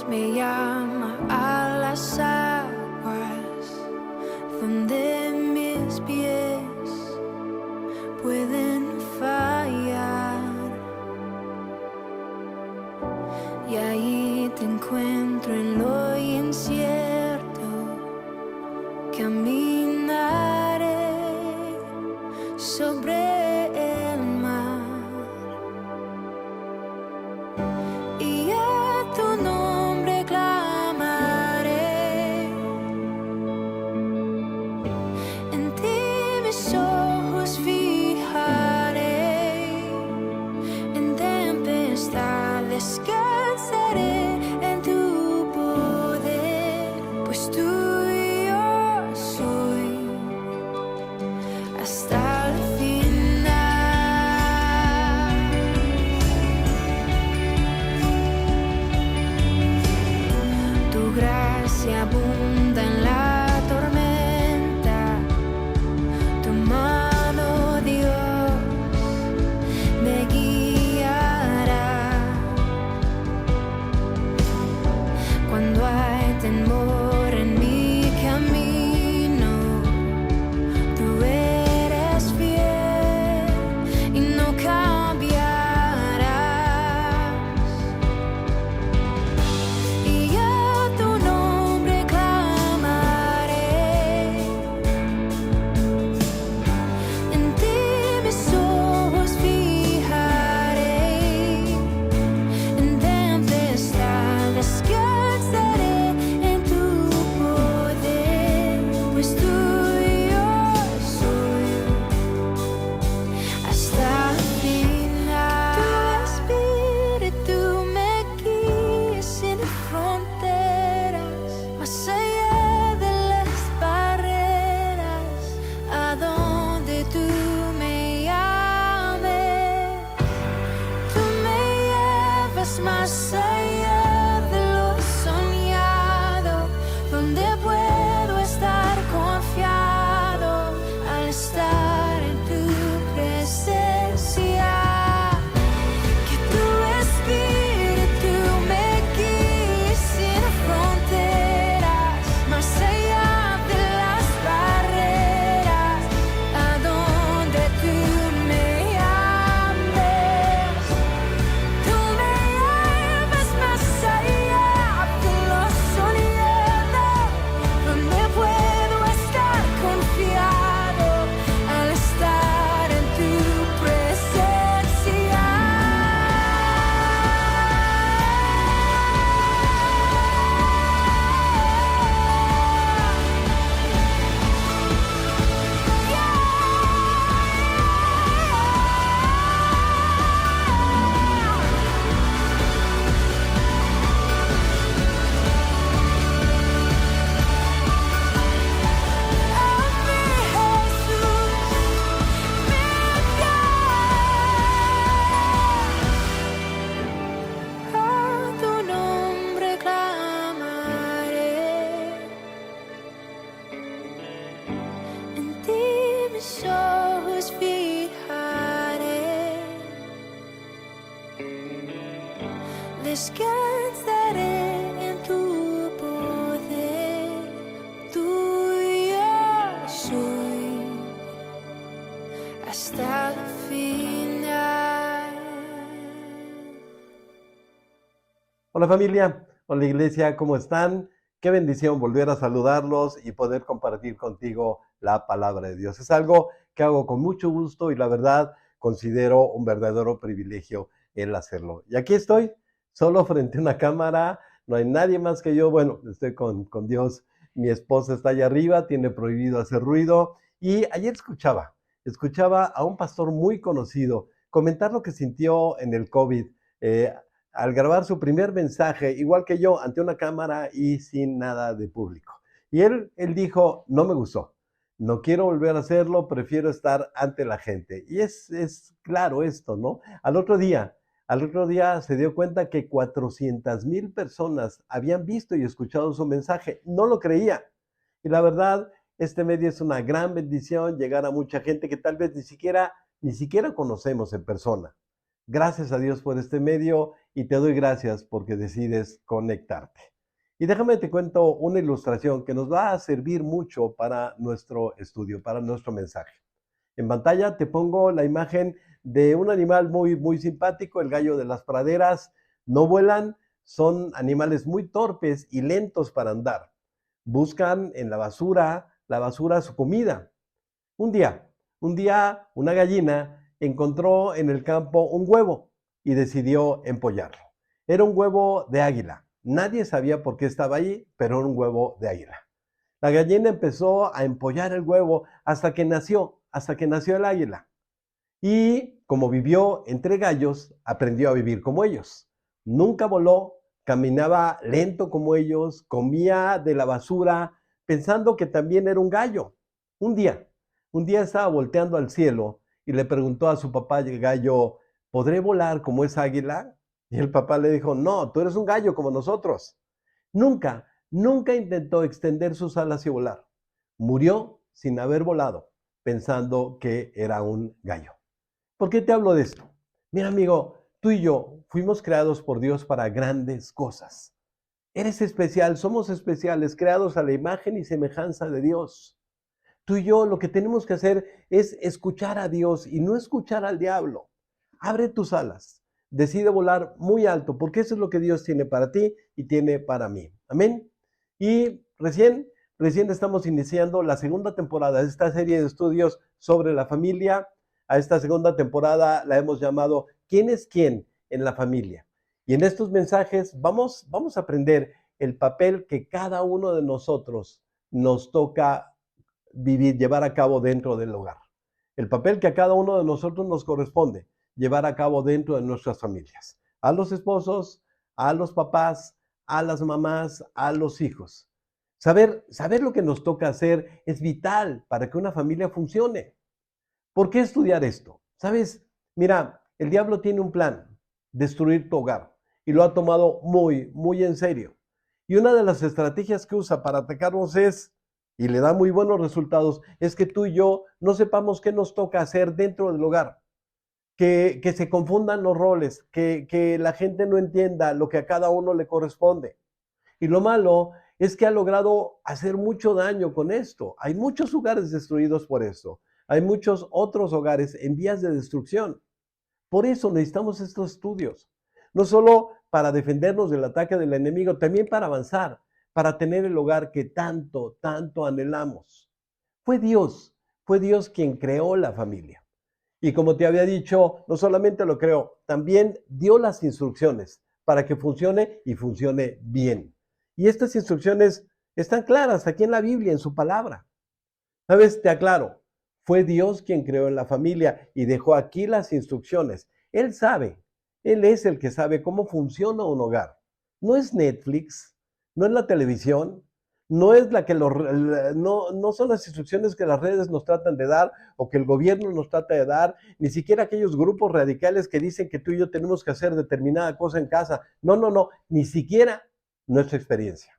me llama a las aguas donde mis pies pueden fallar, y ahí te encuentro en lo incierto. Caminaré sobre el mar y a tu nombre clamaré. En ti mis ojos fijaré. En tempestad descansaré en tu poder, pues tú hasta el final. Tu gracia abunda en la tormenta, tu mano, Dios, me guiará. Cuando hay temor en mi camino, tú eres fiel y no cambiarás. Y a tu nombre clamaré. En ti mis ojos fijaré. En tempestad descansaré en tu poder, pues tuyo soy hasta el final. Tu espíritu me guía sin fronteras, más allá de las barreras, a donde tú me llames. Tú me llevas más allá de lo soñado, donde puedo estar confiado al estar en tu presencia. Que tu espíritu me guíe sin fronteras, más allá de las barreras, a donde tú me llames. Tú me llevas más allá de lo soñado, donde puedo estar confiado al estar en tu presencia. A tu nombre clamaré. En ti mis ojos fijaré. Descansaré en tu poder, tuyo soy hasta el final. Hola familia, hola iglesia, ¿cómo están? Qué bendición volver a saludarlos y poder compartir contigo la palabra de Dios. Es algo que hago con mucho gusto y la verdad considero un verdadero privilegio el hacerlo. Y aquí estoy, solo frente a una cámara, no hay nadie más que yo. Bueno, estoy con Dios, mi esposa está allá arriba, tiene prohibido hacer ruido. Y ayer escuchaba a un pastor muy conocido comentar lo que sintió en el COVID. Al grabar su primer mensaje, igual que yo, ante una cámara y sin nada de público. Y él dijo, no me gustó, no quiero volver a hacerlo, prefiero estar ante la gente. Y es claro esto, ¿no? Al otro día se dio cuenta que 400,000 personas habían visto y escuchado su mensaje. No lo creía. Y la verdad, este medio es una gran bendición, llegar a mucha gente que tal vez ni siquiera conocemos en persona. Gracias a Dios por este medio y te doy gracias porque decides conectarte. Y déjame te cuento una ilustración que nos va a servir mucho para nuestro estudio, para nuestro mensaje. En pantalla te pongo la imagen de un animal muy simpático, el gallo de las praderas. No vuelan, son animales muy torpes y lentos para andar. Buscan en la basura su comida. Un día, una gallina encontró en el campo un huevo y decidió empollarlo. Era un huevo de águila. Nadie sabía por qué estaba ahí, pero era un huevo de águila. La gallina empezó a empollar el huevo hasta que nació el águila. Y como vivió entre gallos, aprendió a vivir como ellos. Nunca voló, caminaba lento como ellos, comía de la basura, pensando que también era un gallo. Un día estaba volteando al cielo y le preguntó a su papá el gallo, ¿podré volar como esa águila? Y el papá le dijo, no, tú eres un gallo como nosotros. Nunca intentó extender sus alas y volar. Murió sin haber volado, pensando que era un gallo. ¿Por qué te hablo de esto? Mira, amigo, tú y yo fuimos creados por Dios para grandes cosas. Eres especial, somos especiales, creados a la imagen y semejanza de Dios. Tú y yo lo que tenemos que hacer es escuchar a Dios y no escuchar al diablo. Abre tus alas, decide volar muy alto, porque eso es lo que Dios tiene para ti y tiene para mí. Amén. Y recién estamos iniciando la segunda temporada de esta serie de estudios sobre la familia. A esta segunda temporada la hemos llamado ¿Quién es quién en la familia? Y en estos mensajes vamos a aprender el papel que cada uno de nosotros nos toca llevar a cabo dentro del hogar. El papel que a cada uno de nosotros nos corresponde llevar a cabo dentro de nuestras familias. A los esposos, a los papás, a las mamás, a los hijos. Saber lo que nos toca hacer es vital para que una familia funcione. ¿Por qué estudiar esto? ¿Sabes? Mira, el diablo tiene un plan, destruir tu hogar, y lo ha tomado muy en serio. Y una de las estrategias que usa para atacarnos y le da muy buenos resultados, es que tú y yo no sepamos qué nos toca hacer dentro del hogar. Que se confundan los roles, que la gente no entienda lo que a cada uno le corresponde. Y lo malo es que ha logrado hacer mucho daño con esto. Hay muchos hogares destruidos por esto. Hay muchos otros hogares en vías de destrucción. Por eso necesitamos estos estudios. No solo para defendernos del ataque del enemigo, también para avanzar, para tener el hogar que tanto anhelamos. Fue Dios quien creó la familia. Y como te había dicho, no solamente lo creó, también dio las instrucciones para que funcione y funcione bien. Y estas instrucciones están claras aquí en la Biblia, en su palabra. ¿Sabes? Te aclaro, fue Dios quien creó en la familia y dejó aquí las instrucciones. Él sabe, Él es el que sabe cómo funciona un hogar. No es Netflix, no es la televisión, no es no son las instrucciones que las redes nos tratan de dar o que el gobierno nos trata de dar, ni siquiera aquellos grupos radicales que dicen que tú y yo tenemos que hacer determinada cosa en casa. No, ni siquiera nuestra experiencia.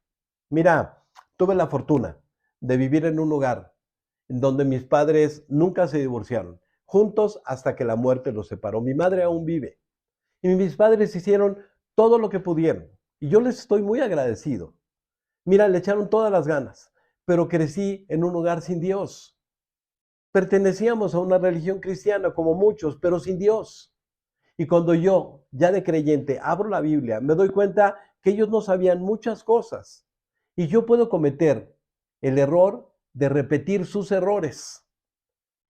Mira, tuve la fortuna de vivir en un hogar en donde mis padres nunca se divorciaron, juntos hasta que la muerte los separó. Mi madre aún vive y mis padres hicieron todo lo que pudieron y yo les estoy muy agradecido. Mira, le echaron todas las ganas, pero crecí en un hogar sin Dios. Pertenecíamos a una religión cristiana como muchos, pero sin Dios. Y cuando yo, ya de creyente, abro la Biblia, me doy cuenta que ellos no sabían muchas cosas. Y yo puedo cometer el error de repetir sus errores.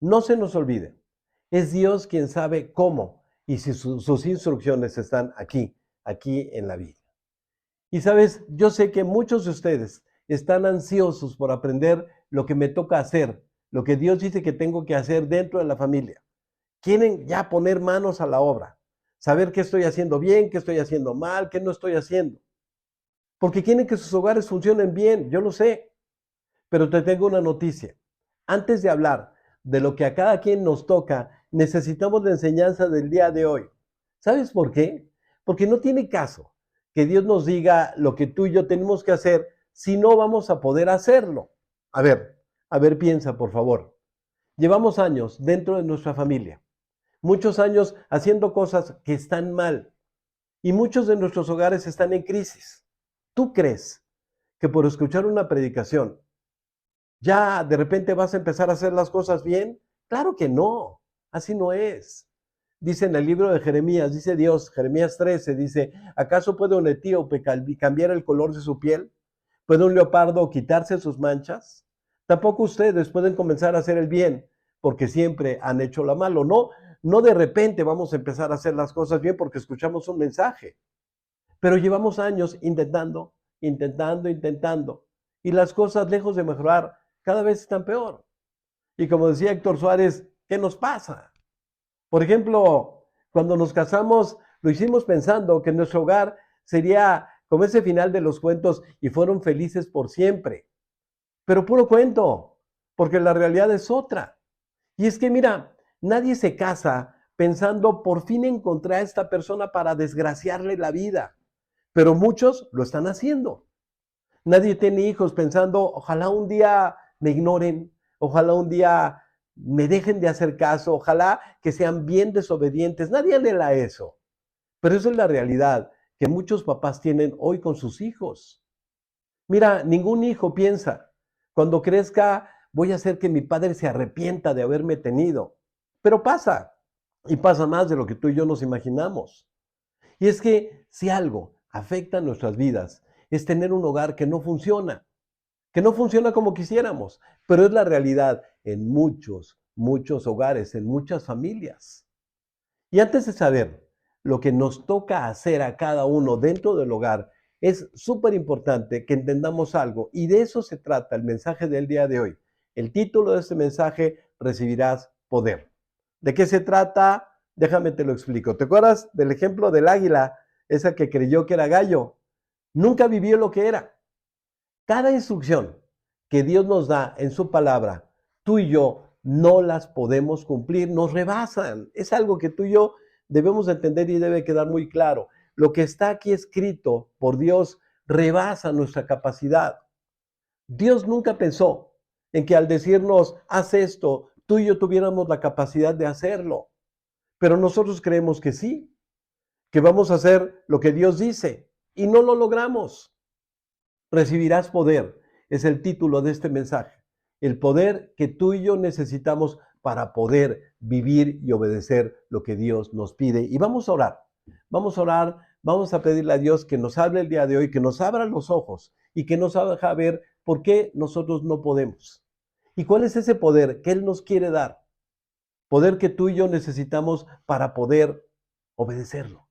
No se nos olvide, es Dios quien sabe cómo y si sus instrucciones están aquí en la Biblia. Y sabes, yo sé que muchos de ustedes están ansiosos por aprender lo que me toca hacer, lo que Dios dice que tengo que hacer dentro de la familia. Quieren ya poner manos a la obra, saber qué estoy haciendo bien, qué estoy haciendo mal, qué no estoy haciendo. Porque quieren que sus hogares funcionen bien, yo lo sé. Pero te tengo una noticia. Antes de hablar de lo que a cada quien nos toca, necesitamos la enseñanza del día de hoy. ¿Sabes por qué? Porque no tiene caso que Dios nos diga lo que tú y yo tenemos que hacer si no vamos a poder hacerlo. A ver, piensa, por favor. Llevamos años dentro de nuestra familia. muchos años haciendo cosas que están mal y muchos de nuestros hogares están en crisis. ¿Tú crees que por escuchar una predicación ya de repente vas a empezar a hacer las cosas bien? Claro que no, así no es. Dice en el libro de Jeremías, dice Dios, Jeremías 13, dice, ¿acaso puede un etíope cambiar el color de su piel? ¿Puede un leopardo quitarse sus manchas? Tampoco ustedes pueden comenzar a hacer el bien, porque siempre han hecho lo malo. No, no de repente vamos a empezar a hacer las cosas bien porque escuchamos un mensaje, pero llevamos años intentando, y las cosas lejos de mejorar cada vez están peor. Y como decía Héctor Suárez, ¿qué nos pasa? Por ejemplo, cuando nos casamos, lo hicimos pensando que nuestro hogar sería como ese final de los cuentos y fueron felices por siempre. Pero puro cuento, porque la realidad es otra. Y es que mira, nadie se casa pensando por fin encontré a esta persona para desgraciarle la vida, pero muchos lo están haciendo. Nadie tiene hijos pensando, ojalá un día me ignoren, ojalá un día me dejen de hacer caso, ojalá que sean bien desobedientes. Nadie anhela eso. Pero esa es la realidad que muchos papás tienen hoy con sus hijos. Mira, ningún hijo piensa, cuando crezca voy a hacer que mi padre se arrepienta de haberme tenido. Pero pasa, y pasa más de lo que tú y yo nos imaginamos. Y es que si algo afecta nuestras vidas, es tener un hogar que no funciona como quisiéramos, pero es la realidad en muchos hogares, en muchas familias. Y antes de saber lo que nos toca hacer a cada uno dentro del hogar, es súper importante que entendamos algo, y de eso se trata el mensaje del día de hoy. El título de este mensaje, recibirás poder. ¿De qué se trata? Déjame te lo explico. ¿Te acuerdas del ejemplo del águila, esa que creyó que era gallo? Nunca vivió lo que era. Cada instrucción que Dios nos da en su palabra, tú y yo no las podemos cumplir, nos rebasan. Es algo que tú y yo debemos entender y debe quedar muy claro. Lo que está aquí escrito por Dios rebasa nuestra capacidad. Dios nunca pensó en que al decirnos, haz esto, tú y yo tuviéramos la capacidad de hacerlo. Pero nosotros creemos que sí, que vamos a hacer lo que Dios dice y no lo logramos. Recibirás poder, es el título de este mensaje. El poder que tú y yo necesitamos para poder vivir y obedecer lo que Dios nos pide. Y vamos a orar, vamos a pedirle a Dios que nos hable el día de hoy, que nos abra los ojos y que nos haga ver por qué nosotros no podemos. ¿Y cuál es ese poder que Él nos quiere dar? Poder que tú y yo necesitamos para poder obedecerlo.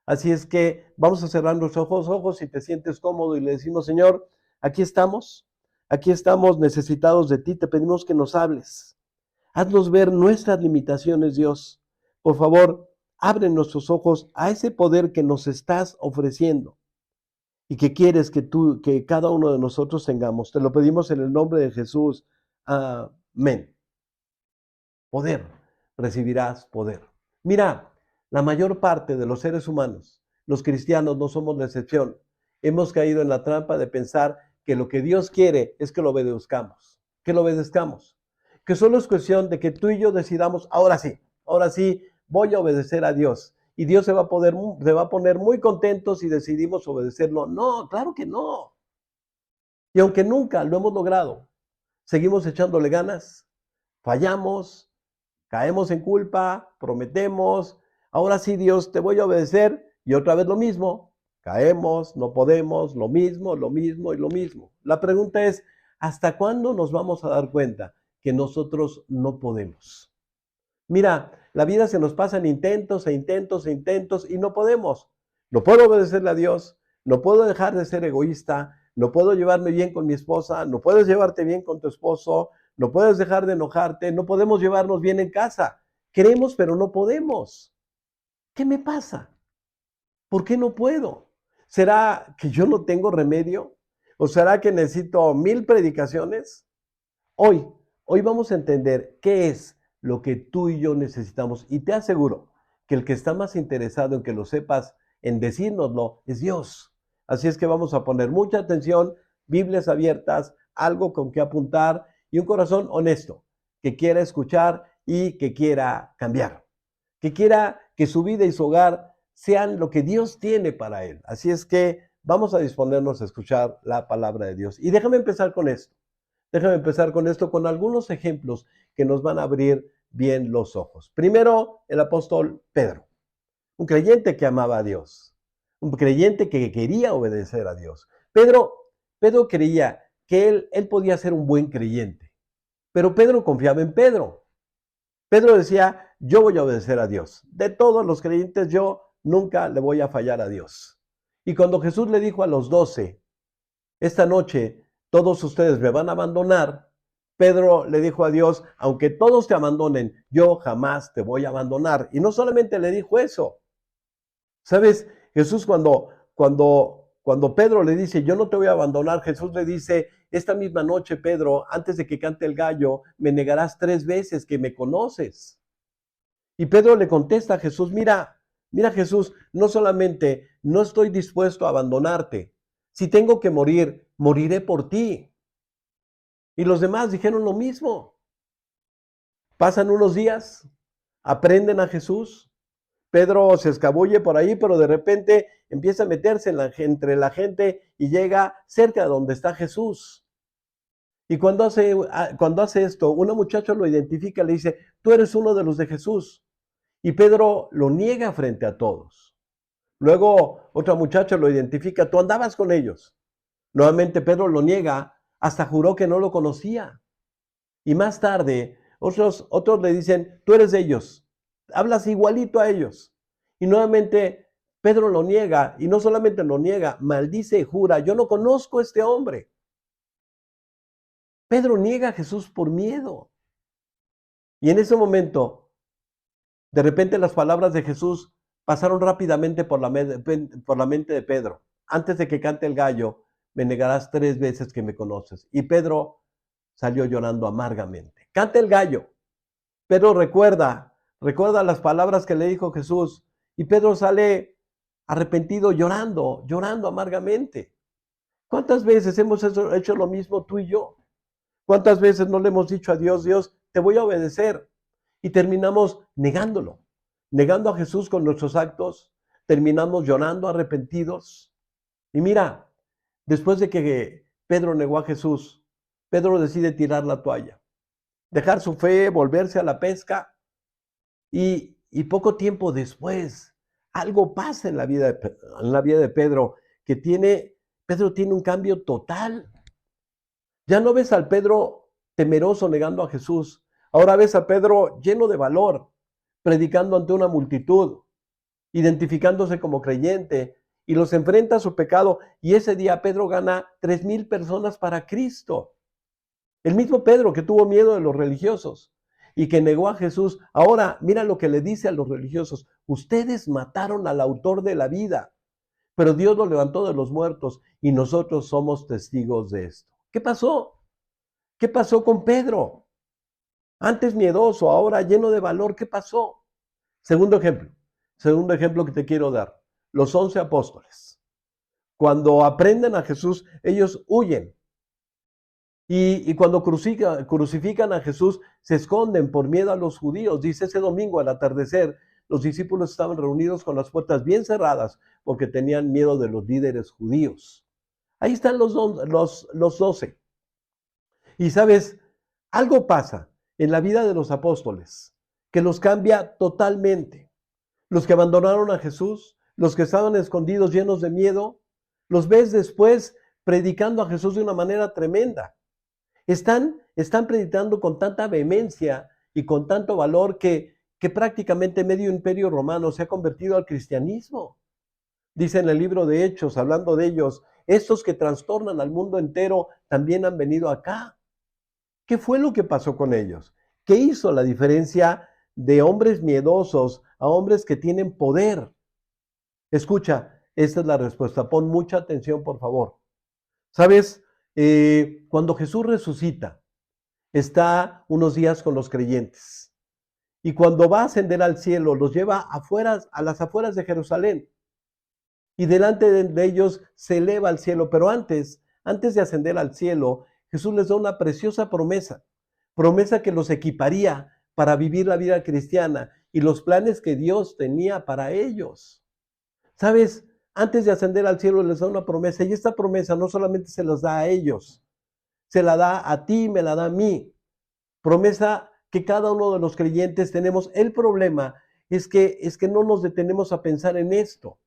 Así es que vamos a cerrar nuestros ojos si te sientes cómodo y le decimos, Señor, aquí estamos necesitados de ti, te pedimos que nos hables. Haznos ver nuestras limitaciones, Dios. Por favor, abre nuestros ojos a ese poder que nos estás ofreciendo y que quieres que cada uno de nosotros tengamos. Te lo pedimos en el nombre de Jesús. Amén. Poder, recibirás poder. Mira, la mayor parte de los seres humanos, los cristianos, no somos la excepción. Hemos caído en la trampa de pensar que lo que Dios quiere es que lo obedezcamos, que solo es cuestión de que tú y yo decidamos, ahora sí, voy a obedecer a Dios. Y Dios se va a poner muy contento si decidimos obedecerlo. No, claro que no. Y aunque nunca lo hemos logrado, seguimos echándole ganas, fallamos, caemos en culpa, prometemos, ahora sí Dios te voy a obedecer y otra vez lo mismo, caemos, no podemos, lo mismo y lo mismo. La pregunta es, ¿hasta cuándo nos vamos a dar cuenta que nosotros no podemos? Mira, la vida se nos pasa en intentos y no podemos. No puedo obedecerle a Dios, no puedo dejar de ser egoísta, no puedo llevarme bien con mi esposa, no puedes llevarte bien con tu esposo, no puedes dejar de enojarte, no podemos llevarnos bien en casa. Queremos, pero no podemos. ¿Qué me pasa? ¿Por qué no puedo? ¿Será que yo no tengo remedio? ¿O será que necesito 1000 predicaciones? Hoy vamos a entender qué es lo que tú y yo necesitamos. Y te aseguro que el que está más interesado en que lo sepas, en decírnoslo, es Dios. Así es que vamos a poner mucha atención, Biblias abiertas, algo con que apuntar y un corazón honesto que quiera escuchar y que quiera cambiar. que quiera que su vida y su hogar sean lo que Dios tiene para él. Así es que vamos a disponernos a escuchar la palabra de Dios. Y déjame empezar con esto. Déjame empezar con esto, con algunos ejemplos que nos van a abrir bien los ojos. Primero, el apóstol Pedro, un creyente que amaba a Dios, un creyente que quería obedecer a Dios. Pedro creía que él podía ser un buen creyente, pero Pedro confiaba en Pedro. Pedro decía, yo voy a obedecer a Dios. De todos los creyentes, yo nunca le voy a fallar a Dios. Y cuando Jesús le dijo a los 12, esta noche todos ustedes me van a abandonar, Pedro le dijo a Dios, aunque todos te abandonen, yo jamás te voy a abandonar. Y no solamente le dijo eso. ¿Sabes? Jesús cuando Pedro le dice, yo no te voy a abandonar, Jesús le dice, esta misma noche, Pedro, antes de que cante el gallo, me negarás 3 veces que me conoces. Y Pedro le contesta a Jesús, mira Jesús, no solamente no estoy dispuesto a abandonarte, si tengo que morir, moriré por ti. Y los demás dijeron lo mismo. Pasan unos días, aprenden a Jesús. Pedro se escabulle por ahí, pero de repente empieza a meterse entre la gente y llega cerca de donde está Jesús. Y cuando hace esto, una muchacha lo identifica, le dice, tú eres uno de los de Jesús. Y Pedro lo niega frente a todos. Luego otra muchacha lo identifica, tú andabas con ellos. Nuevamente Pedro lo niega, hasta juró que no lo conocía. Y más tarde, otros le dicen, tú eres de ellos, hablas igualito a ellos. Y nuevamente Pedro lo niega, y no solamente lo niega, maldice y jura, yo no conozco a este hombre. Pedro niega a Jesús por miedo. Y en ese momento, de repente las palabras de Jesús pasaron rápidamente por la mente de Pedro. Antes de que cante el gallo, me negarás 3 veces que me conoces. Y Pedro salió llorando amargamente. Canta el gallo. Pedro recuerda las palabras que le dijo Jesús. Y Pedro sale arrepentido, llorando amargamente. ¿Cuántas veces hemos hecho lo mismo tú y yo? ¿Cuántas veces no le hemos dicho a Dios, Dios, te voy a obedecer? Y terminamos negándolo, negando a Jesús con nuestros actos, terminamos llorando arrepentidos. Y mira, después de que Pedro negó a Jesús, Pedro decide tirar la toalla, dejar su fe, volverse a la pesca, y poco tiempo después, algo pasa en la vida de Pedro, Pedro tiene un cambio total. Ya no ves al Pedro temeroso negando a Jesús. Ahora ves a Pedro lleno de valor, predicando ante una multitud, identificándose como creyente, y los enfrenta a su pecado. Y ese día Pedro gana 3,000 personas para Cristo. El mismo Pedro que tuvo miedo de los religiosos y que negó a Jesús. Ahora mira lo que le dice a los religiosos. Ustedes mataron al autor de la vida, pero Dios lo levantó de los muertos y nosotros somos testigos de esto. ¿Qué pasó? ¿Qué pasó con Pedro? Antes miedoso, ahora lleno de valor. ¿Qué pasó? Segundo ejemplo que te quiero dar. Los 11 apóstoles. Cuando aprenden a Jesús, ellos huyen. Y cuando crucifican a Jesús, se esconden por miedo a los judíos. Dice, ese domingo al atardecer, los discípulos estaban reunidos con las puertas bien cerradas porque tenían miedo de los líderes judíos. Ahí están los 12. Y sabes, algo pasa en la vida de los apóstoles que los cambia totalmente. Los que abandonaron a Jesús, los que estaban escondidos llenos de miedo, los ves después predicando a Jesús de una manera tremenda. Están predicando con tanta vehemencia y con tanto valor que prácticamente medio imperio romano se ha convertido al cristianismo. Dice en el libro de Hechos, hablando de ellos, estos que trastornan al mundo entero también han venido acá. ¿Qué fue lo que pasó con ellos? ¿Qué hizo la diferencia de hombres miedosos a hombres que tienen poder? Escucha, esta es la respuesta. Pon mucha atención, por favor. ¿Sabes? Cuando Jesús resucita, está unos días con los creyentes. Y cuando va a ascender al cielo, los lleva a las afueras de Jerusalén. Y delante de ellos se eleva al cielo. Pero antes de ascender al cielo, Jesús les da una preciosa promesa que los equiparía para vivir la vida cristiana. y los planes que Dios tenía para ellos. ¿Sabes? Antes de ascender al cielo les da una promesa, y esta promesa no solamente se las da a ellos, se la da a ti, me la da a mí. Promesa que cada uno de los creyentes tenemos. El problema es que no nos detenemos a pensar en esto.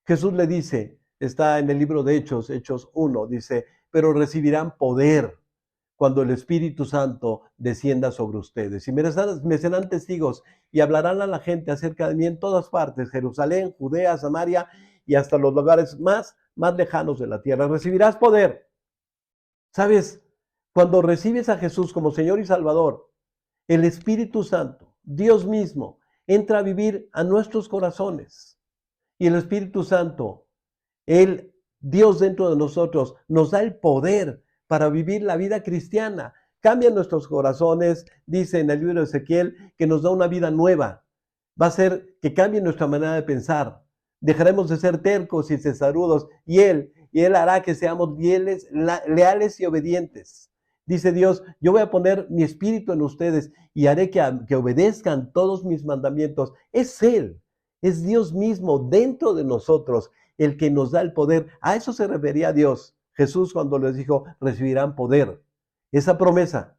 Jesús le dice, está en el libro de Hechos, Hechos 1, dice, pero recibirán poder cuando el Espíritu Santo descienda sobre ustedes. Y me serán testigos y hablarán a la gente acerca de mí en todas partes, Jerusalén, Judea, Samaria y hasta los lugares más lejanos de la tierra. Recibirás poder. ¿Sabes? Cuando recibes a Jesús como Señor y Salvador, el Espíritu Santo, Dios mismo, entra a vivir a nuestros corazones. Y el Espíritu Santo, el Dios dentro de nosotros, nos da el poder para vivir la vida cristiana. Cambia nuestros corazones, dice en el libro de Ezequiel, que nos da una vida nueva. Va a ser que cambie nuestra manera de pensar. Dejaremos de ser tercos y cesarudos, y Él hará que seamos leales y obedientes. Dice Dios, yo voy a poner mi espíritu en ustedes y haré que obedezcan todos mis mandamientos. Es Él, es Dios mismo dentro de nosotros el que nos da el poder. A eso se refería Dios, Jesús, cuando les dijo, recibirán poder. Esa promesa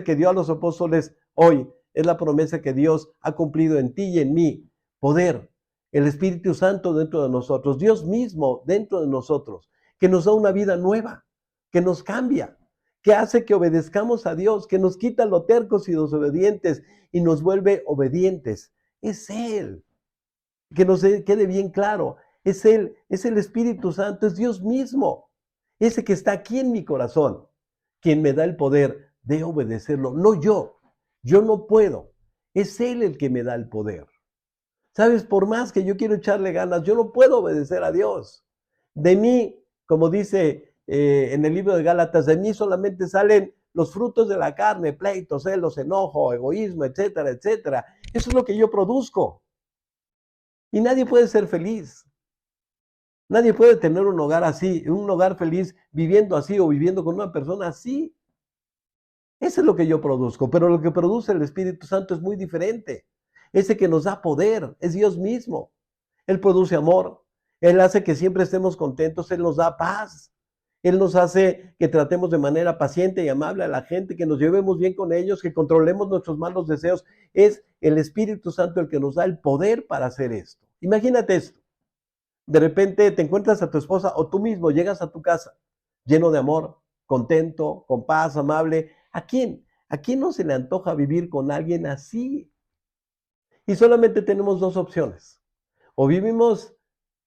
que dio a los apóstoles hoy, es la promesa que Dios ha cumplido en ti y en mí. Poder, el Espíritu Santo dentro de nosotros, Dios mismo dentro de nosotros, que nos da una vida nueva, que nos cambia, que hace que obedezcamos a Dios, que nos quita los tercos y los obedientes y nos vuelve obedientes. Es Él. Que nos quede bien claro, es Él, es el Espíritu Santo, es Dios mismo, ese que está aquí en mi corazón, quien me da el poder de obedecerlo, no yo no puedo, es Él el que me da el poder. ¿Sabes? Por más que yo quiero echarle ganas, yo no puedo obedecer a Dios. De mí, como dice en el libro de Gálatas, de mí solamente salen los frutos de la carne, pleitos, celos, enojo, egoísmo, etcétera, etcétera. Eso es lo que yo produzco. Y nadie puede ser feliz. Nadie puede tener un hogar así, un hogar feliz viviendo así o viviendo con una persona así. Eso es lo que yo produzco, pero lo que produce el Espíritu Santo es muy diferente. Ese que nos da poder es Dios mismo. Él produce amor, Él hace que siempre estemos contentos, Él nos da paz. Él nos hace que tratemos de manera paciente y amable a la gente, que nos llevemos bien con ellos, que controlemos nuestros malos deseos. Es el Espíritu Santo el que nos da el poder para hacer esto. Imagínate esto. De repente te encuentras a tu esposa o tú mismo llegas a tu casa lleno de amor, contento, con paz, amable. ¿A quién? ¿A quién no se le antoja vivir con alguien así? Y solamente tenemos dos opciones. O vivimos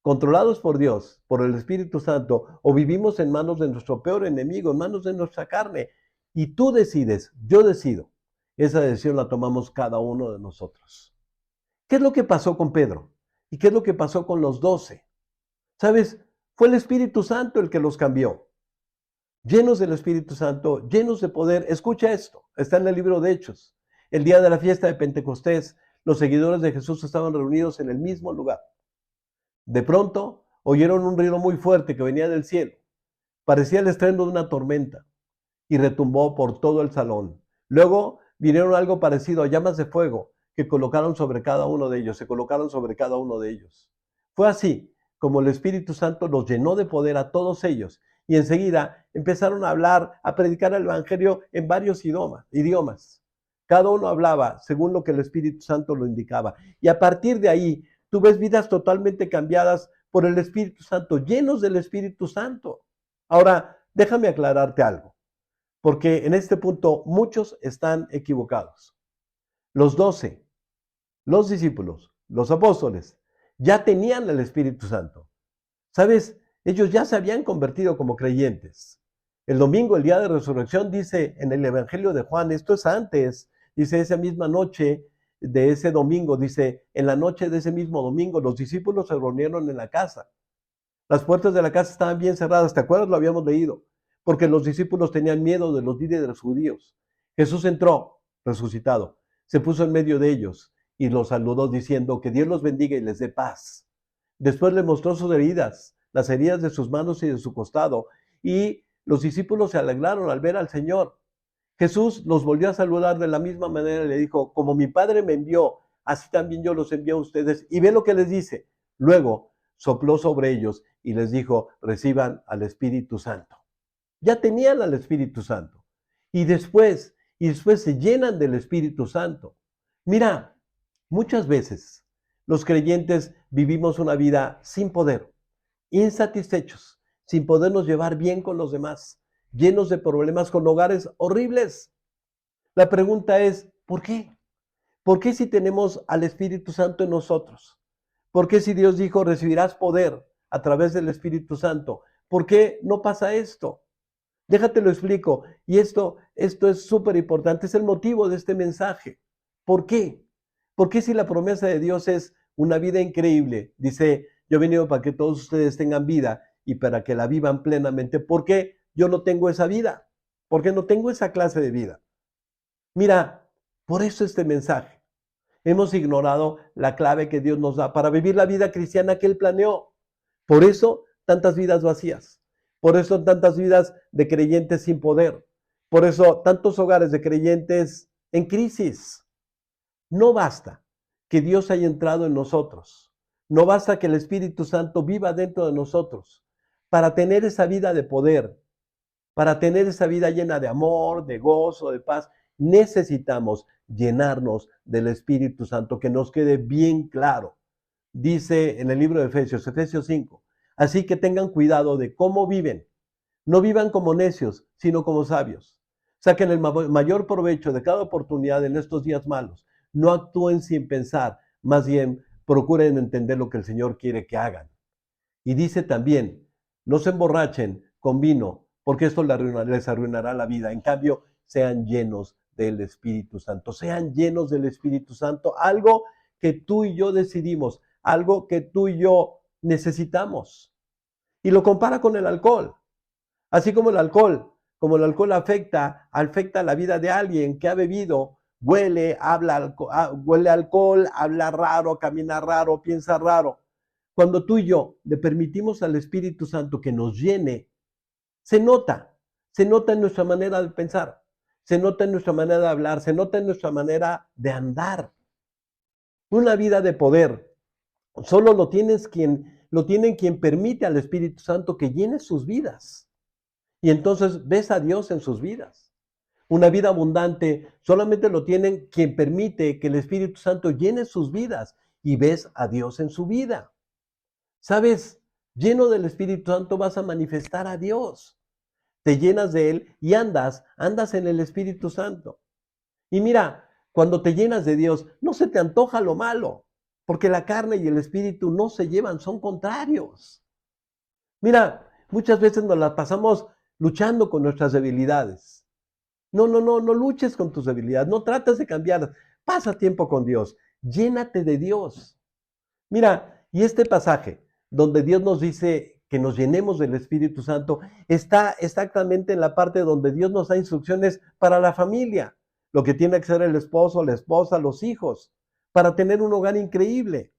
controlados por Dios, por el Espíritu Santo, o vivimos en manos de nuestro peor enemigo, en manos de nuestra carne. Y tú decides, yo decido. Esa decisión la tomamos cada uno de nosotros. ¿Qué es lo que pasó con Pedro? ¿Y qué es lo que pasó con los 12? ¿Sabes? Fue el Espíritu Santo el que los cambió. Llenos del Espíritu Santo, llenos de poder. Escucha esto, está en el libro de Hechos. El día de la fiesta de Pentecostés, los seguidores de Jesús estaban reunidos en el mismo lugar. De pronto, oyeron un ruido muy fuerte que venía del cielo. Parecía el estruendo de una tormenta y retumbó por todo el salón. Luego vinieron algo parecido a llamas de fuego que colocaron sobre cada uno de ellos, se colocaron sobre cada uno de ellos. Fue así como el Espíritu Santo los llenó de poder a todos ellos y enseguida empezaron a hablar, a predicar el Evangelio en varios idiomas. Cada uno hablaba según lo que el Espíritu Santo lo indicaba. Y a partir de ahí, tú ves vidas totalmente cambiadas por el Espíritu Santo, llenos del Espíritu Santo. Ahora, déjame aclararte algo, porque en este punto muchos están equivocados. Los 12, los discípulos, los apóstoles, ya tenían el Espíritu Santo. ¿Sabes? Ellos ya se habían convertido como creyentes. El domingo, el día de resurrección, dice en el Evangelio de Juan, esto es antes, dice esa misma noche de ese domingo, dice, en la noche de ese mismo domingo, los discípulos se reunieron en la casa. Las puertas de la casa estaban bien cerradas, ¿te acuerdas? Lo habíamos leído, porque los discípulos tenían miedo de los líderes judíos. Jesús entró, resucitado, se puso en medio de ellos y los saludó diciendo que Dios los bendiga y les dé paz. Después le mostró sus heridas, las heridas de sus manos y de su costado, y los discípulos se alegraron al ver al Señor. Jesús los volvió a saludar de la misma manera y le dijo, como mi Padre me envió así también yo los envío a ustedes. Y ve lo que les dice. Luego sopló sobre ellos y les dijo, reciban al Espíritu Santo. Ya tenían al Espíritu Santo. Y después se llenan del Espíritu Santo. Mira, muchas veces los creyentes vivimos una vida sin poder, insatisfechos, sin podernos llevar bien con los demás, llenos de problemas con hogares horribles. La pregunta es, ¿por qué? ¿Por qué si tenemos al Espíritu Santo en nosotros? ¿Por qué si Dios dijo, recibirás poder a través del Espíritu Santo? ¿Por qué no pasa esto? Déjate lo explico. Y esto es súper importante, es el motivo de este mensaje. ¿Por qué? ¿Por qué si la promesa de Dios es una vida increíble? Dice, yo he venido para que todos ustedes tengan vida y para que la vivan plenamente. ¿Por qué yo no tengo esa vida? ¿Por qué no tengo esa clase de vida? Mira, por eso este mensaje. Hemos ignorado la clave que Dios nos da para vivir la vida cristiana que Él planeó. Por eso tantas vidas vacías. Por eso tantas vidas de creyentes sin poder. Por eso tantos hogares de creyentes en crisis. No basta que Dios haya entrado en nosotros. No basta que el Espíritu Santo viva dentro de nosotros para tener esa vida de poder, para tener esa vida llena de amor, de gozo, de paz. Necesitamos llenarnos del Espíritu Santo, que nos quede bien claro. Dice en el libro de Efesios 5, así que tengan cuidado de cómo viven. No vivan como necios, sino como sabios. Saquen el mayor provecho de cada oportunidad en estos días malos. No actúen sin pensar, más bien procuren entender lo que el Señor quiere que hagan. Y dice también, no se emborrachen con vino, porque esto les arruinará la vida. En cambio, sean llenos del Espíritu Santo. Sean llenos del Espíritu Santo. Algo que tú y yo decidimos, algo que tú y yo necesitamos. Y lo compara con el alcohol. Así como el alcohol afecta la vida de alguien que ha bebido, huele alcohol, habla raro, camina raro, piensa raro. Cuando tú y yo le permitimos al Espíritu Santo que nos llene, se nota en nuestra manera de pensar, se nota en nuestra manera de hablar, se nota en nuestra manera de andar. Una vida de poder solo lo tienen quien permite al Espíritu Santo que llene sus vidas. Y entonces ves a Dios en sus vidas. Una vida abundante solamente lo tienen quien permite que el Espíritu Santo llene sus vidas y ves a Dios en su vida. ¿Sabes? Lleno del Espíritu Santo vas a manifestar a Dios. Te llenas de Él y andas en el Espíritu Santo. Y mira, cuando te llenas de Dios, no se te antoja lo malo, porque la carne y el Espíritu no se llevan, son contrarios. Mira, muchas veces nos las pasamos luchando con nuestras debilidades. No luches con tus debilidades, no trates de cambiarlas. Pasa tiempo con Dios, llénate de Dios. Mira, y este pasaje donde Dios nos dice que nos llenemos del Espíritu Santo está exactamente en la parte donde Dios nos da instrucciones para la familia, lo que tiene que ser el esposo, la esposa, los hijos, para tener un hogar increíble.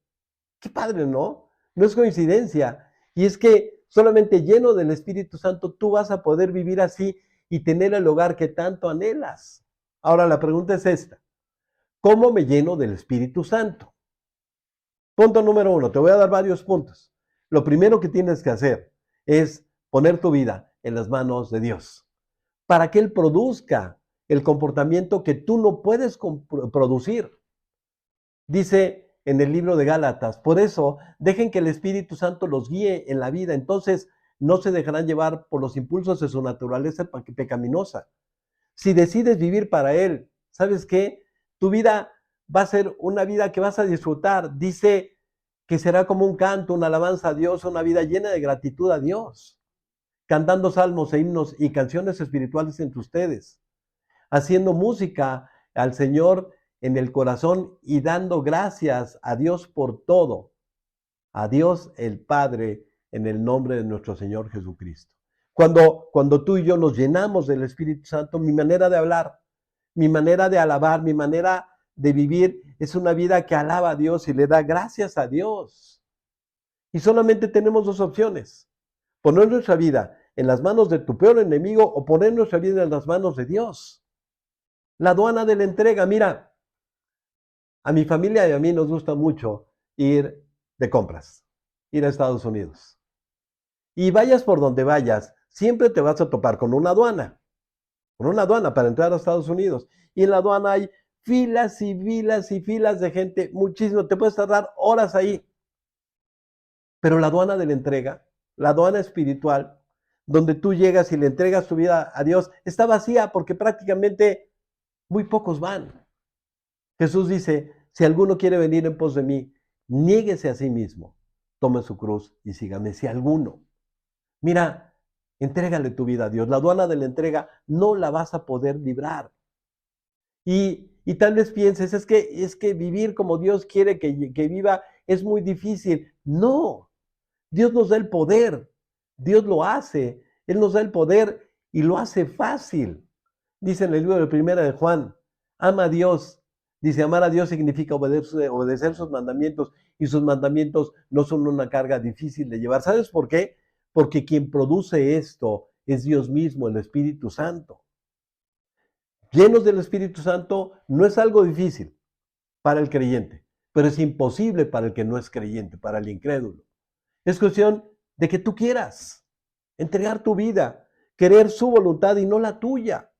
Qué padre, ¿no? No es coincidencia. Y es que solamente lleno del Espíritu Santo tú vas a poder vivir así y tener el hogar que tanto anhelas. Ahora la pregunta es esta: ¿cómo me lleno del Espíritu Santo? Punto número 1, te voy a dar varios puntos. Lo primero que tienes que hacer es poner tu vida en las manos de Dios, para que Él produzca el comportamiento que tú no puedes producir. Dice en el libro de Gálatas, por eso dejen que el Espíritu Santo los guíe en la vida, entonces no se dejarán llevar por los impulsos de su naturaleza pecaminosa. Si decides vivir para Él, ¿sabes qué? Tu vida va a ser una vida que vas a disfrutar. Dice que será como un canto, una alabanza a Dios, una vida llena de gratitud a Dios, cantando salmos e himnos y canciones espirituales entre ustedes, haciendo música al Señor en el corazón y dando gracias a Dios por todo, a Dios el Padre, en el nombre de nuestro Señor Jesucristo. Cuando tú y yo nos llenamos del Espíritu Santo, mi manera de hablar, mi manera de alabar, mi manera de vivir es una vida que alaba a Dios y le da gracias a Dios. Y solamente tenemos dos opciones: poner nuestra vida en las manos de tu peor enemigo o poner nuestra vida en las manos de Dios. La aduana de la entrega, mira, A mi familia y a mí nos gusta mucho ir de compras, ir a Estados Unidos. Y vayas por donde vayas, siempre te vas a topar con una aduana para entrar a Estados Unidos. Y en la aduana hay filas y filas y filas de gente, muchísimo, te puedes tardar horas ahí. Pero la aduana de la entrega, la aduana espiritual, donde tú llegas y le entregas tu vida a Dios, está vacía porque prácticamente muy pocos van. Jesús dice, si alguno quiere venir en pos de mí, niéguese a sí mismo, tome su cruz y sígame. Si alguno, mira, entrégale tu vida a Dios. La aduana de la entrega no la vas a poder librar. Y tal vez pienses, es que vivir como Dios quiere que viva es muy difícil. No, Dios nos da el poder, Dios lo hace, Él nos da el poder y lo hace fácil. Dice en el libro de Primera de Juan, ama a Dios. Dice, amar a Dios significa obedecer sus mandamientos, y sus mandamientos no son una carga difícil de llevar. ¿Sabes por qué? Porque quien produce esto es Dios mismo, el Espíritu Santo. Llenos del Espíritu Santo no es algo difícil para el creyente, pero es imposible para el que no es creyente, para el incrédulo. Es cuestión de que tú quieras entregar tu vida, querer su voluntad y no la tuya.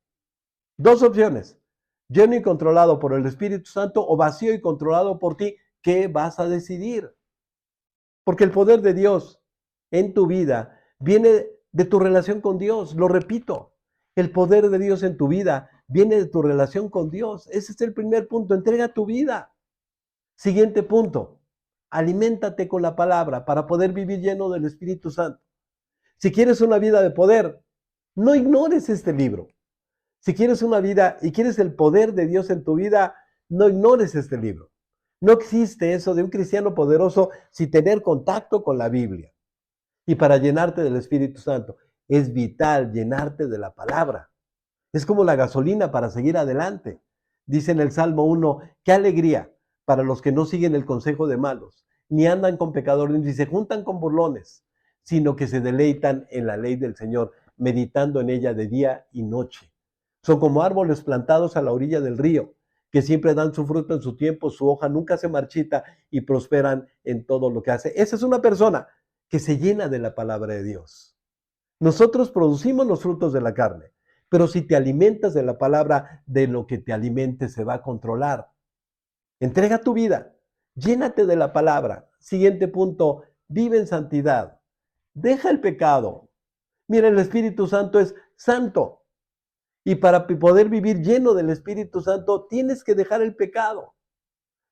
Dos opciones: lleno y controlado por el Espíritu Santo, o vacío y controlado por ti. ¿Qué vas a decidir? Porque el poder de Dios en tu vida viene de tu relación con Dios. Lo repito, el poder de Dios en tu vida viene de tu relación con Dios. Ese es el primer punto. Entrega tu vida. Siguiente punto: aliméntate con la palabra para poder vivir lleno del Espíritu Santo. Si quieres una vida de poder, no ignores este libro. Si quieres una vida y quieres el poder de Dios en tu vida, no ignores este libro. No existe eso de un cristiano poderoso sin tener contacto con la Biblia. Y para llenarte del Espíritu Santo, es vital llenarte de la palabra. Es como la gasolina para seguir adelante. Dice en el Salmo 1, qué alegría para los que no siguen el consejo de malos, ni andan con pecadores, ni se juntan con burlones, sino que se deleitan en la ley del Señor, meditando en ella de día y noche. Son como árboles plantados a la orilla del río, que siempre dan su fruto en su tiempo, su hoja nunca se marchita y prosperan en todo lo que hace. Esa es una persona que se llena de la palabra de Dios. Nosotros producimos los frutos de la carne, pero si te alimentas de la palabra, de lo que te alimentes se va a controlar. Entrega tu vida, llénate de la palabra. Siguiente punto, vive en santidad. Deja el pecado. Mira, el Espíritu Santo es santo. Y para poder vivir lleno del Espíritu Santo, tienes que dejar el pecado.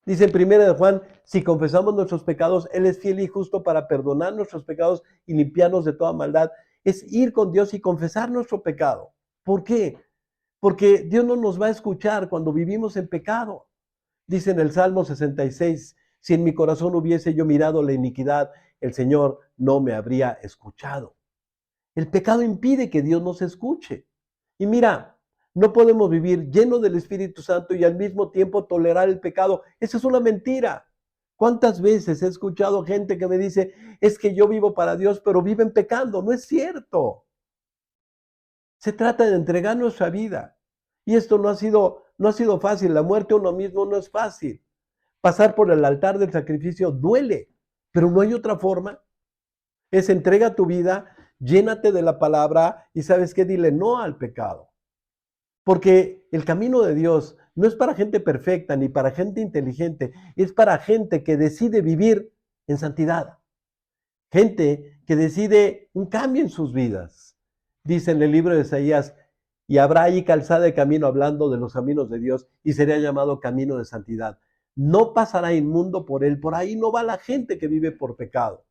Dice en 1 de Juan, si confesamos nuestros pecados, Él es fiel y justo para perdonar nuestros pecados y limpiarnos de toda maldad. Es ir con Dios y confesar nuestro pecado. ¿Por qué? Porque Dios no nos va a escuchar cuando vivimos en pecado. Dice en el Salmo 66, si en mi corazón hubiese yo mirado la iniquidad, el Señor no me habría escuchado. El pecado impide que Dios nos escuche. Y mira, no podemos vivir lleno del Espíritu Santo y al mismo tiempo tolerar el pecado. Esa es una mentira. ¿Cuántas veces he escuchado gente que me dice, es que yo vivo para Dios, pero viven pecando? No es cierto. Se trata de entregar nuestra vida. Y esto no ha sido fácil. La muerte a uno mismo no es fácil. Pasar por el altar del sacrificio duele, pero no hay otra forma. Es entrega tu vida, llénate de la palabra y ¿sabes qué? Dile no al pecado. Porque el camino de Dios no es para gente perfecta ni para gente inteligente, es para gente que decide vivir en santidad. Gente que decide un cambio en sus vidas. Dice en el libro de Isaías, y habrá ahí calzada de camino, hablando de los caminos de Dios, y será llamado camino de santidad. No pasará inmundo por él, por ahí no va la gente que vive por pecado,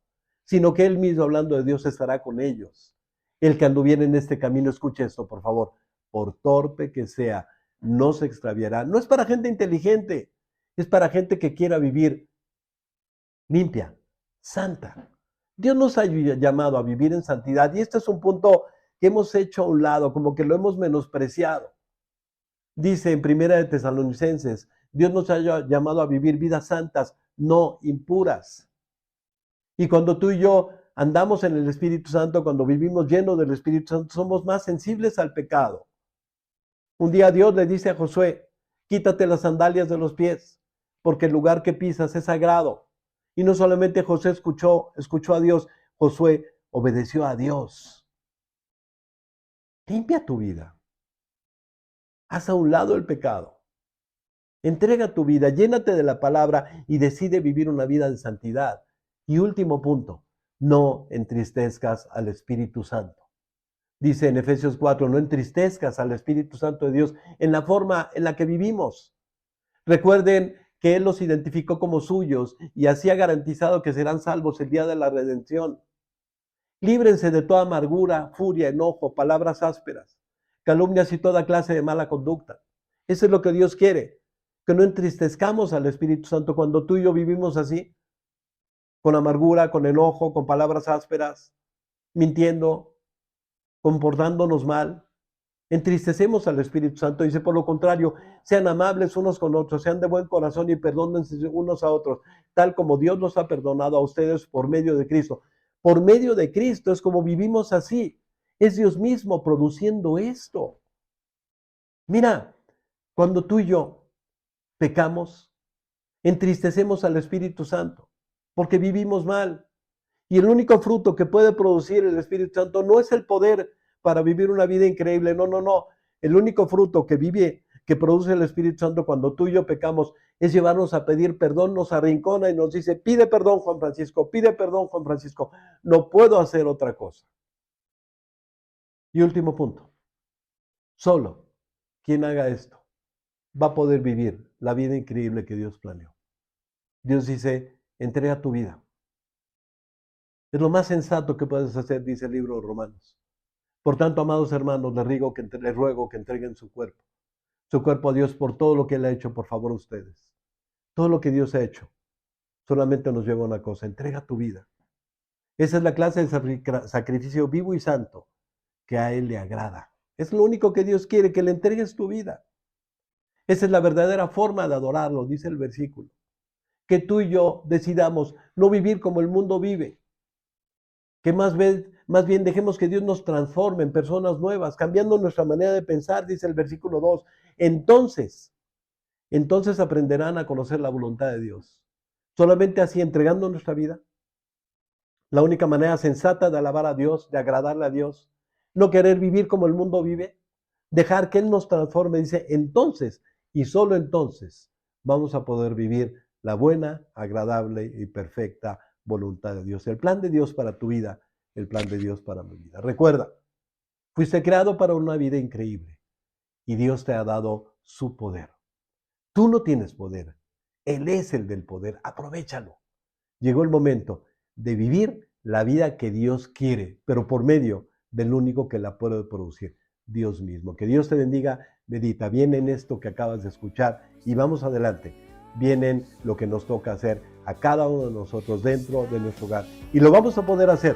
sino que él mismo, hablando de Dios, estará con ellos. El que anduviera en este camino, escuche esto, por favor, por torpe que sea, no se extraviará. No es para gente inteligente, es para gente que quiera vivir limpia, santa. Dios nos ha llamado a vivir en santidad y este es un punto que hemos hecho a un lado, como que lo hemos menospreciado. Dice en 1 de Tesalonicenses, Dios nos ha llamado a vivir vidas santas, no impuras. Y cuando tú y yo andamos en el Espíritu Santo, cuando vivimos llenos del Espíritu Santo, somos más sensibles al pecado. Un día Dios le dice a Josué, quítate las sandalias de los pies, porque el lugar que pisas es sagrado. Y no solamente José escuchó a Dios, Josué obedeció a Dios. Limpia tu vida. Haz a un lado el pecado. Entrega tu vida, llénate de la palabra y decide vivir una vida de santidad. Y último punto, no entristezcas al Espíritu Santo. Dice en Efesios 4, no entristezcas al Espíritu Santo de Dios en la forma en la que vivimos. Recuerden que Él los identificó como suyos y así ha garantizado que serán salvos el día de la redención. Líbrense de toda amargura, furia, enojo, palabras ásperas, calumnias y toda clase de mala conducta. Eso es lo que Dios quiere, que no entristezcamos al Espíritu Santo cuando tú y yo vivimos así, con amargura, con enojo, con palabras ásperas, mintiendo, comportándonos mal. Entristecemos al Espíritu Santo. Dice, por lo contrario, sean amables unos con otros, sean de buen corazón y perdónense unos a otros, tal como Dios los ha perdonado a ustedes por medio de Cristo. Por medio de Cristo es como vivimos así. Es Dios mismo produciendo esto. Mira, cuando tú y yo pecamos, entristecemos al Espíritu Santo, porque vivimos mal. Y el único fruto que puede producir el Espíritu Santo no es el poder para vivir una vida increíble. No. El único fruto que produce el Espíritu Santo cuando tú y yo pecamos es llevarnos a pedir perdón, nos arrincona y nos dice, pide perdón, Juan Francisco, pide perdón, Juan Francisco. No puedo hacer otra cosa. Y último punto, solo quien haga esto va a poder vivir la vida increíble que Dios planeó. Dios dice, entrega tu vida. Es lo más sensato que puedes hacer, dice el libro de Romanos. Por tanto, amados hermanos, les ruego que entreguen su cuerpo a Dios por todo lo que Él ha hecho, por favor, a ustedes. Todo lo que Dios ha hecho solamente nos lleva a una cosa, entrega tu vida. Esa es la clase de sacrificio vivo y santo que a Él le agrada. Es lo único que Dios quiere, que le entregues tu vida. Esa es la verdadera forma de adorarlo, dice el versículo. Que tú y yo decidamos no vivir como el mundo vive. Que más bien dejemos que Dios nos transforme en personas nuevas, cambiando nuestra manera de pensar, dice el versículo 2. Entonces aprenderán a conocer la voluntad de Dios. Solamente así, entregando nuestra vida, la única manera sensata de alabar a Dios, de agradarle a Dios, no querer vivir como el mundo vive, dejar que Él nos transforme, dice, entonces, y solo entonces, vamos a poder vivir la buena, agradable y perfecta voluntad de Dios. El plan de Dios para tu vida, el plan de Dios para mi vida. Recuerda, fuiste creado para una vida increíble y Dios te ha dado su poder. Tú no tienes poder, Él es el del poder, aprovéchalo. Llegó el momento de vivir la vida que Dios quiere, pero por medio del único que la puede producir, Dios mismo. Que Dios te bendiga, medita bien en esto que acabas de escuchar y vamos adelante. Vienen lo que nos toca hacer a cada uno de nosotros dentro de nuestro hogar. Y lo vamos a poder hacer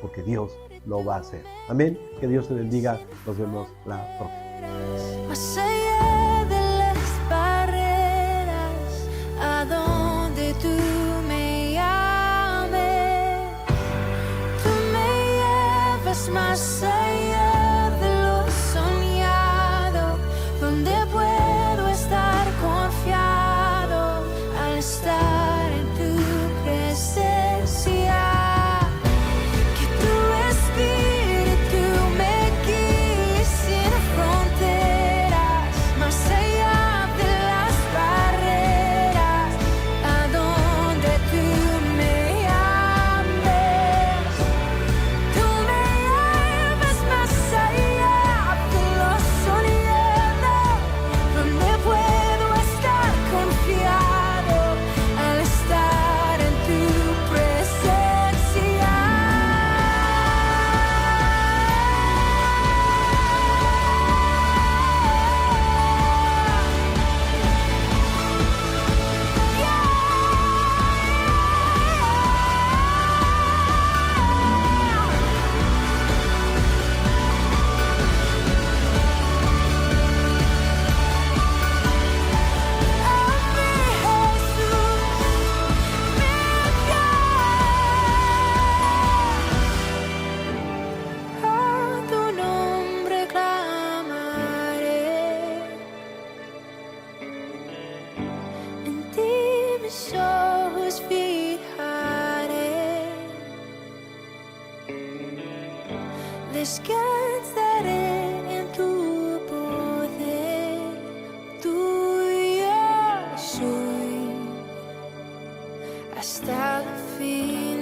porque Dios lo va a hacer. Amén. Que Dios te bendiga. Nos vemos la próxima. Más allá de las barreras, a donde tú me llames, tú me llevas más allá de lo soñado, donde puedo estar confiado al estar en tu presencia. Que tu espíritu me guíe sin fronteras, más allá de las barreras, a donde tú me llames. Tú me llevas más mis ojos fijaré, descansaré en tu poder, tuyo soy hasta el fin.